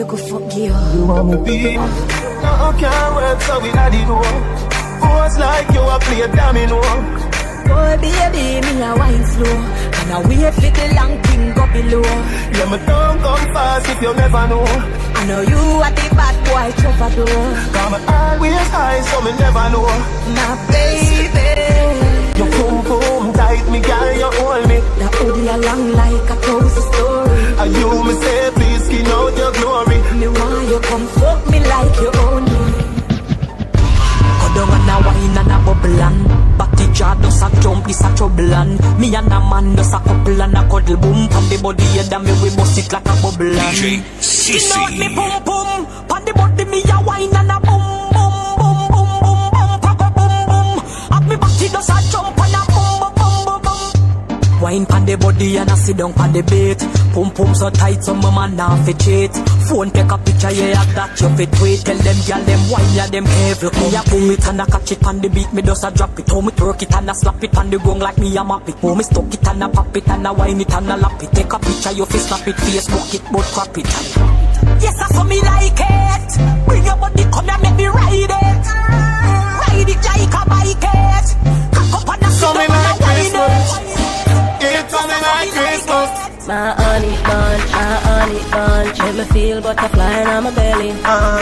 go fuck you. You want me be? No, can't work so we not do. Force like you a play domino. Boy, baby, me a wine slow. And I wait for the long thing go below. Yeah, me don't come fast if you never know. I know you are the bad boy troubadour. Come always high so me never know. My baby, you boom boom tight, me girl, you hold me. the hoodie along like a cozy story. And you me say please skin out your glory. Me want you come fuck me like you own me. Go down and a wine and a bubble and Batty jar does a jump, is a trouble and me and a man does a couple and a cuddle boom. Pan the body head and me we bust it like a bubble and DJ Sissy. skin out me boom boom. Pan the body me a wine and a boom boom boom boom boom boom. Pago boom boom. Up me batty does a jump and a boom boom boom boom boom. Wine pan the body and a sit down pan the bait. Pum pum so tight so my man now fit cheat. Phone take a picture, yeah, that you fit wait. Tell them, girl, them wine, yeah, them heavy. Me a boom it and a catch it on the beat. Me just a drop it. How me twerk it and a slap it on the gong like me a map it. How me stuck it and a pop it and a wine it and a lap it. Take a picture, you fit snap it, Facebook it, but crap it. Yes, that's how me like it. Bring your body, come and make me ride it. Ride it like a bike it. Cock up and a sit down and a wine it. It's something like Christmas. My honey bunch, make me feel butterfly in my belly.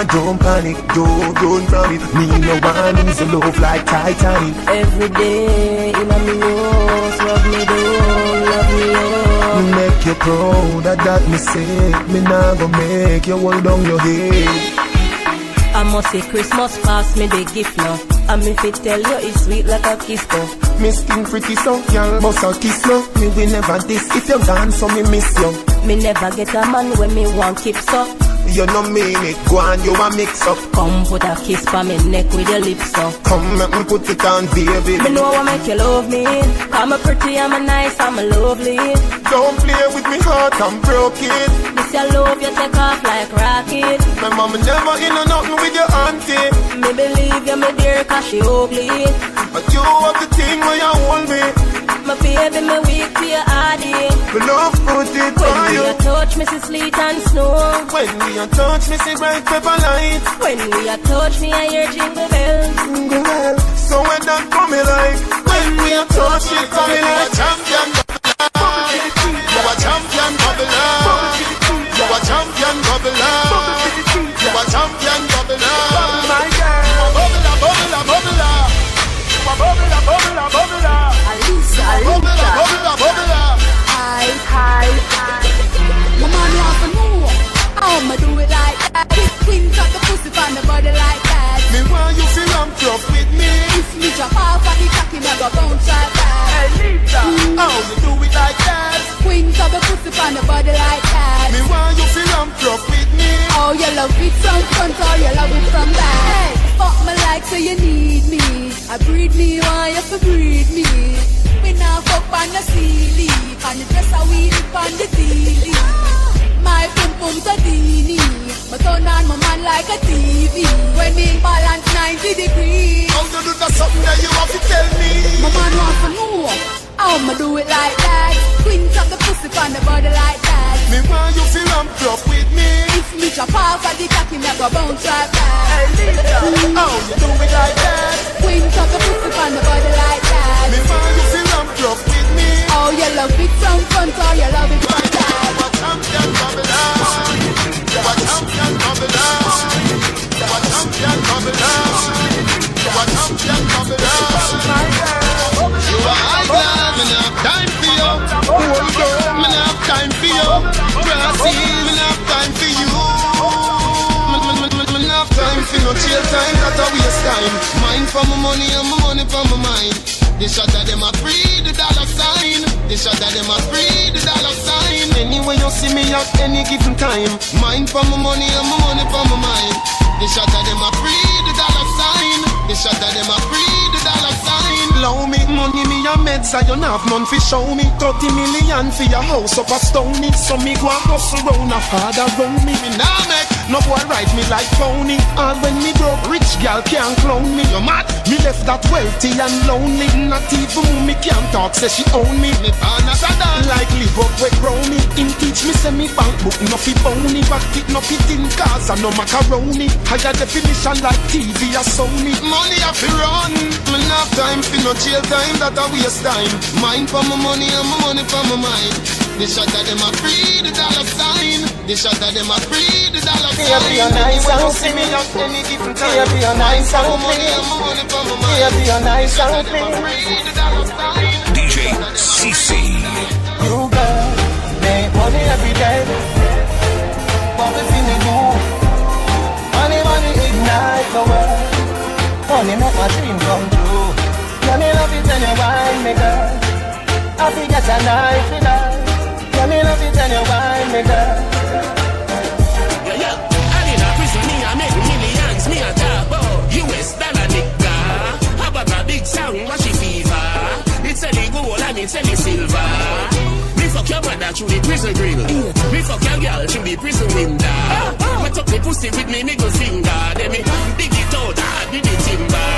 Don't panic, don't panic. Me no one needs a love like Titanic. Every day, in my nose, rub me down, love me up. Make you proud, that me say. Me nah go make you hold down your head. I must say Christmas past me the gift now. And me fit tell you it's sweet like a kiss though. Me skin pretty so, y'all must a kiss no. Me will never this if you gone so me miss you. Me never get a man when me want keep so. You no mean it, go on you a mix up. Come put a kiss on me neck with your lips so. Come make me put it on baby. Me know I make you love me. I'm a pretty, I'm a nice, I'm a lovely. Don't play with me heart, I'm broke it. Miss your love, you take off like rocket. My mama never in or nothing with your auntie. Me believe you, me dear, cause she ugly. But you have the thing where you hold me. My baby, me weak for your hardy. The love put it When on we you. a touch, me see sleet and snow. When we a touch me see bright pepper light. When we a touch, me I hear jingle bells. Jingle bell. So when that coming like, when we a touch it coming like champion. You a champion bubbler. You a champion bubbler. You a champion bubbler. My girl. You a bubbler, bubbler, bubbler. You a bubbler, bubbler, bubbler. Alisa, Bubbler, bubbler, bubbler. Hi. My man wants to know how I'ma do it like that. Queens of the pussy on the body like that. Me want you feel I'm tough with me. If me drop off of the cocky, never bounce right back. Hey Lisa, how you do it like that? Queens of the pussy on the body like that. Me want you feel I'm tough with me. Oh, you love it from front or you love it from back. Hey, fuck me like so you need me. I breed me, want you to breed me. We now fuck on the ceiling. On the dress I weed it on the TV. My pum pum to dini. But turn on my man like a TV. When me balance 90 degrees. How you do that something that you have to tell me? My man wants to know how I'ma do it like that. Queens of the pussy on the body like that. Me want you feel I'm tough with me. If me drop off of the cocky, never bounce right back. Hey Lisa, how you do it like that? Queens of the pussy on the body like that. Me want you feel I'm tough with me. Oh, you love it from front or you love it from back. You a champion Babylon. You a champion Babylon. You a champion Babylon. You a champion Babylon. You a high class, me not have time for you. Hold on, me not have time for you. Grassy, me not have time for you. Me not have time for no chill time, that's a waste time. Mine for my money and my money for my mind. The shot of them a free the dollar sign. The shot of them a free the dollar sign. Anyway you see me at any given time. Mine for my money and my money for my mind. The shot of them a free the dollar sign. The shot of them a free the dollar sign. Allow me money me a meds and you not have none fi show me. 30 million for your house up a stony. So me go and hustle round a father round me. Me nah make no boy write me like phony. And when me broke, rich girl can't clone me. You mad? Me left that wealthy and lonely. Not even me can't talk, say she own me. Me born as a dog, like live up with brownie. Him teach me say me bank book no fi bony. Back it no fit in cars and no macaroni. Higher definition like TV or Sony. Money I fi run. Me not have time for no jail time, that a waste time. Mine for my money and my money for my mind. The shot of them a free the dollar sign. The shot of them a free the dollar sign. Be a nice and clean. Be a nice and clean. Be a nice and clean. DJ CC. You girl, make money every day. What we finna do? Money, money ignite the world. Money make my dream come true. Money love it and you wine me girl. I forget a night for life. Money love it and you wine me girl. Yeah, I in a prison, me I make millions, me a top US dollar nigga. How about a big sound, wash it fever? It's a gold and it's a silver. Me fuck your brother through the prison grill. Me fuck your girl through the prison window. Wet up the pussy with me middle finger. Then me dig it out, dig the timber.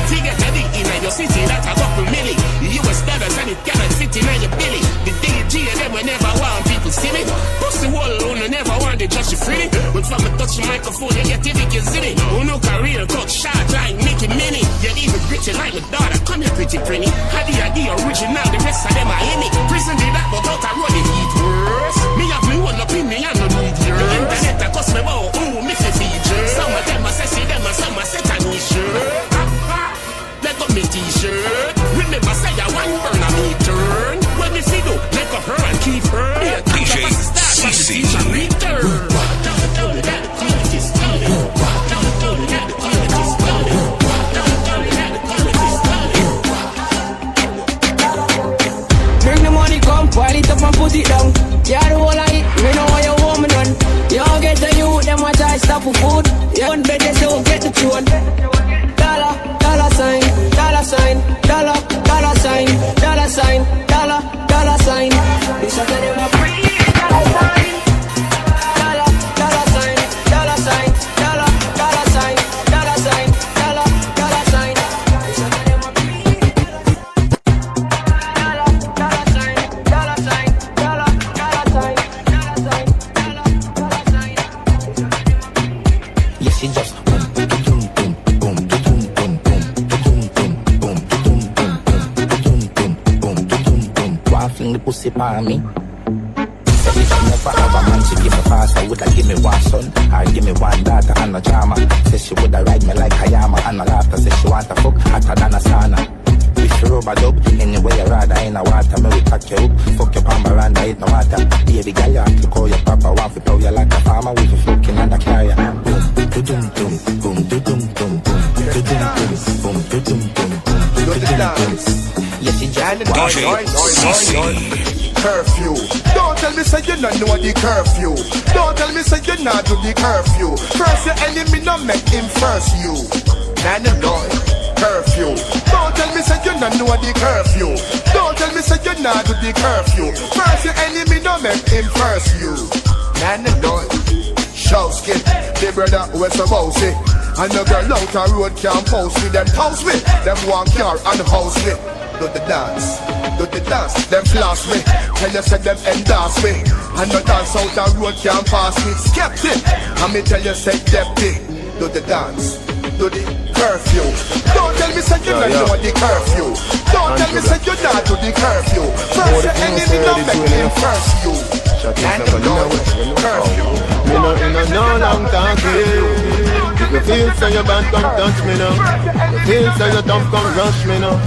Figure a dig in your city, that's a couple milli. US dollars and it cannot fit in your belly. The DG and them will never want people see me. Pussy wall on never want to judge you free. But from a touch the microphone, you get the you see me. Who no career, cut short like Mickey Minnie. You're even pretty like my daughter, come here pretty pretty. Had the original, the rest of them are in it. Prison did that, but out I run it eat worse. Me have me one opinion, no need your internet, I cost me more, me for feature. Some of them I say them, and some I say a t-shirt. Let up me t-shirt. Remember say I one burn a me turn. When me see do, let up her and keep her. DJ CC. Bring the money, come, pile it up and put it down. Yeah, the whole of it, we know what you want me done. You all get the youth, them watch I stop for food. You won't bet they don't get the tune. Dollar, dollar sign, dollar sign, dollar, dollar sign, dollar sign, dollar, dollar sign. This is the name of free dollar sign. Dollar, dollar sign, dollar sign, dollar, dollar sign, dollar sign, dollar, dollar sign. This is the name of free dollar, dollar sign, dollar sign, dollar, dollar sign, dollar sign, dollar, dollar sign. Yes, she just fling the pussy by me. So if she never have a man, she give me fast. I woulda give me one son, or give me one daughter and a drama. Say she woulda ride me like Hayama, and a laughter. Say she want a fuck hotter than a sauna. If she rub a dub, anyway you rather in a water. Me we pack you up, fuck your palm around, I eat no water. Baby girl, you have to call your papa. Want to blow you like a farmer with a fucking and a carrier. Boom, dum dum, boom, dum dum, boom, boom, dum dum, boom, dum. Yes, she just DJ CC. Curfew. Don't tell me say you not know the curfew. Don't tell me say you not do the curfew. First your enemy not make him first you. Man the Lord. Curfew. Don't tell me say you not know the curfew. Don't tell me say you not do the curfew. First your enemy not make him first you. Man the Lord. Show skin. The brother who is a bossy. And the girl out the road can't post me. Them house me. Them walk car and house me. Do the dance, them flash me. Tell you say them endorse me. And the dance out the road can't pass me. Skeptic, and me tell you say depty. Do the dance, do the curfew. Don't tell me say you not know the curfew. Don't tell me say you not do the curfew. First your enemy not make him first you. And the Lord, curfew. Me not in a no long time for you. If you feel so you bad, come touch me now. You feel so you tough, come rush me now.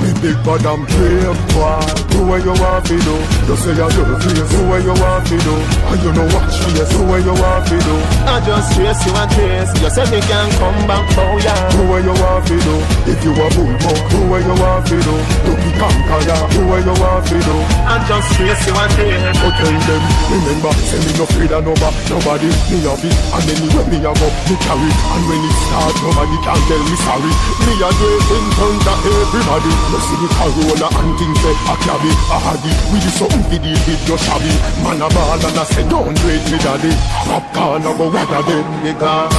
Me big bad and brave, boy. Do what you want to do. Just say you do this. Do what you want to do. And you know what she is. Do what you want to do. I just chase you and chase. You say me can come back for ya. Do what you want to do. If you a bullbars, do what you want to do. Do the conqueror. Do what you want to do. I just chase you and chase. But tell them, remember, say me no afraid of nobody. Me a beat, and anyway me a go, me carry. And when it start, nobody can tell me sorry. Me a do it in front of everybody. You see the Corolla and things say I carry. shabby. Ahadi, we do something to deal with your shabby. Man a ball and I say don't wait with daddy. Popcorn a go what a them because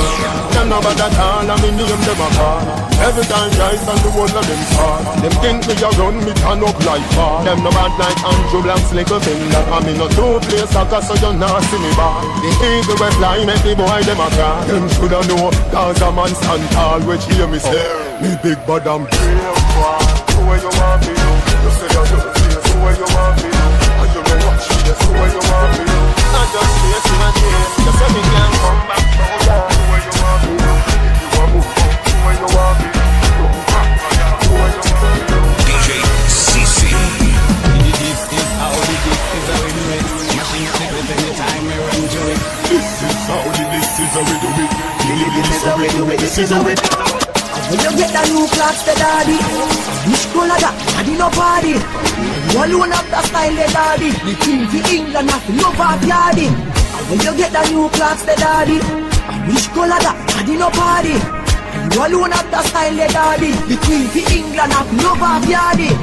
them no bad at all and me name them a call. Every time guys and the whole of them fall. Them think me a run me turn up like bar. Them no bad like Andrew Black's little finger. I me no two play soccer so you not see me bar. The eagle we fly make the boy them a cry. Them shoulda know cause a man stand tall which hear me say me big bad and brave boy. So where you want me now? You say you don't feel so where you want me now? And you know what she is so where you want me now? I just chase you and chase. You say me can't come back now. So where you want me now? If you want move on, so where you want me now? Don't back fire. So where you want me now? DJ CC. This is how we do it. Machine up the clip every time we run to it. This is how we do it. This is how we do it. When you get the new clocks, the daddy, which color that? I did no party. You alone have the style, the daddy. The king for England, have to love our yardy. When you get the new clocks, the daddy, which color that? I did no party. You alone have the style, the daddy. The king for England, have to love our yardy.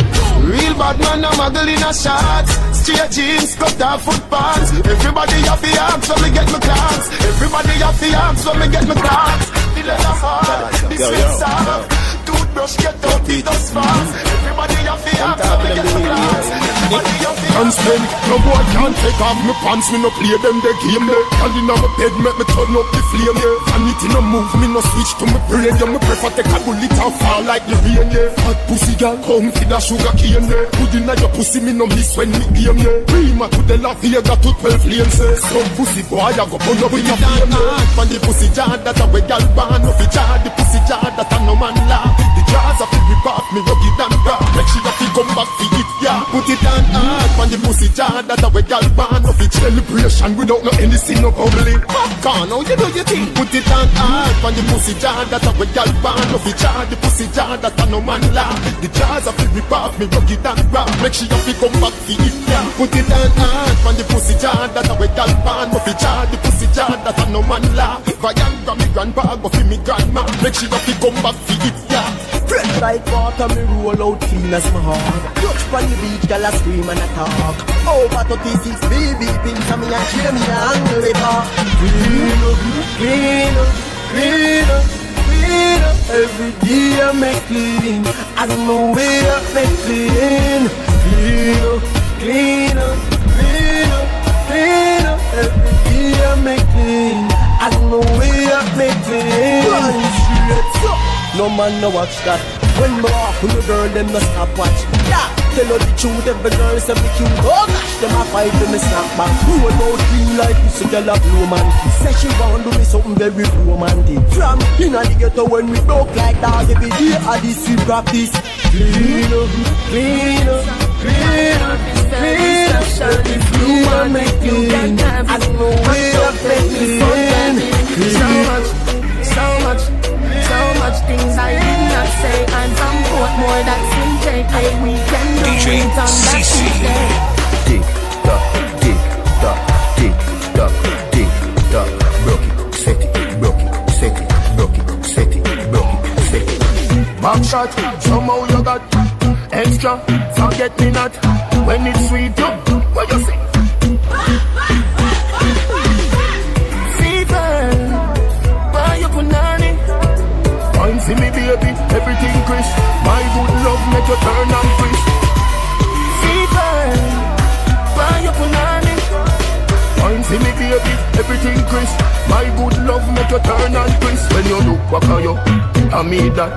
Real bad man a muggle in a shorts. Straight jeans, cut off foot pants. Everybody have the arms when me get my clocks. Everybody have the arms when me get my clocks. The leather hard, the sweat soft. Toothbrush get out the dust fast. Everybody have the arms when me get my clocks. Everybody have the arms. Spend, no boy can't take off my pants. Me no play them the game there. And in my bed make me turn up the flame yeah. And it no move me no switch to my brain yeah. Me prefer take a bullet and fall like the rain yeah. Hot pussy girl come to the sugar cane yeah. Put in your pussy me no miss when me game yeah. Prima to the La Vega to 12 lanes yeah. Some pussy boy I go pull up with your flame yeah. And the pussy jar that a way gal ban. No fi jar the pussy jar that a no man laugh. The jars of it rip off me rugged and raw. Make sure that you come back for it yeah. Put it on hard on the pussy jar that a way gal ban. No fi celebration without no anything no bubbling. Popcorn how you do your thing. Put it on hard on the pussy jar that a way gal ban. No fi jar the pussy jar that a no man laugh. The jars of it rip off me rugged and raw. Make sure you come back for it yeah. Put it on hard on the pussy jar that a way gal ban. No fi jar the pussy jar that a no man laugh. Viagra me grandpa go fi me grandma. Make sure you come back for it yeah. Fresh like water, me roll out clean as my heart. Touch on the beach, girl I scream and I talk. Over 36 baby pins and me and cheer me and the river. Clean up, clean up, clean up, clean up. Every day I make clean, I don't know where I make clean. Clean up, clean up, clean up, clean up. Every day I make clean, I don't know where I make clean. No man no watch that. When me walk with the girl, them no stop watch. Yeah, tell her the truth, every girl say me cute. Oh gosh, them a fight when me snap back. Who about clean like this, a girl a blue man. Say she want to do me something very romantic. From inna the ghetto when we broke like that, every day I this we practice. Clean up, clean up, clean up, clean up. If you want me clean, I don't know where to clean. So much things I did not say, and some quote more that Slim J we can do DJ it on that CC. Tick tock, tick tock, tick tock, tick tock. Broke it, set it, broke it, set it, broke it, set it, broke it, set it. Back shot, somehow you got extra. Forget me not when it's sweet. You, what you say? Fever, why you punani? Fine, see me baby, everything crisp. My good love make you turn and crisp. Fever, why you punani? Fine, see me baby, everything crisp. My good love make you turn and crisp. When you look back at you, I mean that.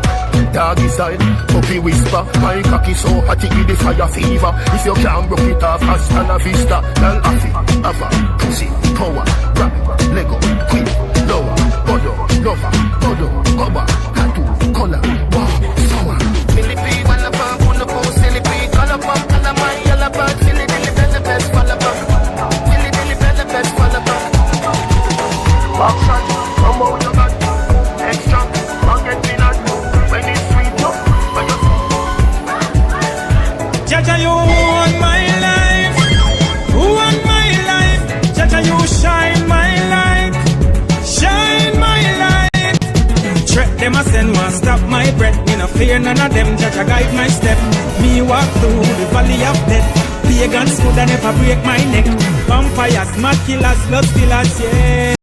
Doggy style, puppy whisper. My cocky so hot it give the fire fever. If you can't broke it off, hasta la vista. Girl, affy, ava, pussy, power, rap, lego, queen, lower, bodo, lover, bodo, oba, tattoo, color, wow, sour. Millipede, wallapa, wonderful, silly pea, color pump, color my yellow bird, silly dilly belly best, wallapa, silly dilly belly best, wallapa. Back shot, come out you got extra, forget me not. When it's sweet, no, when you Jaja, you want my life, who want my life? Jaja, you shine my light, shine my light. Trek them a send want stop my breath. Me no fear none of them, Jah guide my step. Me walk through the valley of death. Pagans could never break my neck. Vampires, mad killers, love stealers, yeah.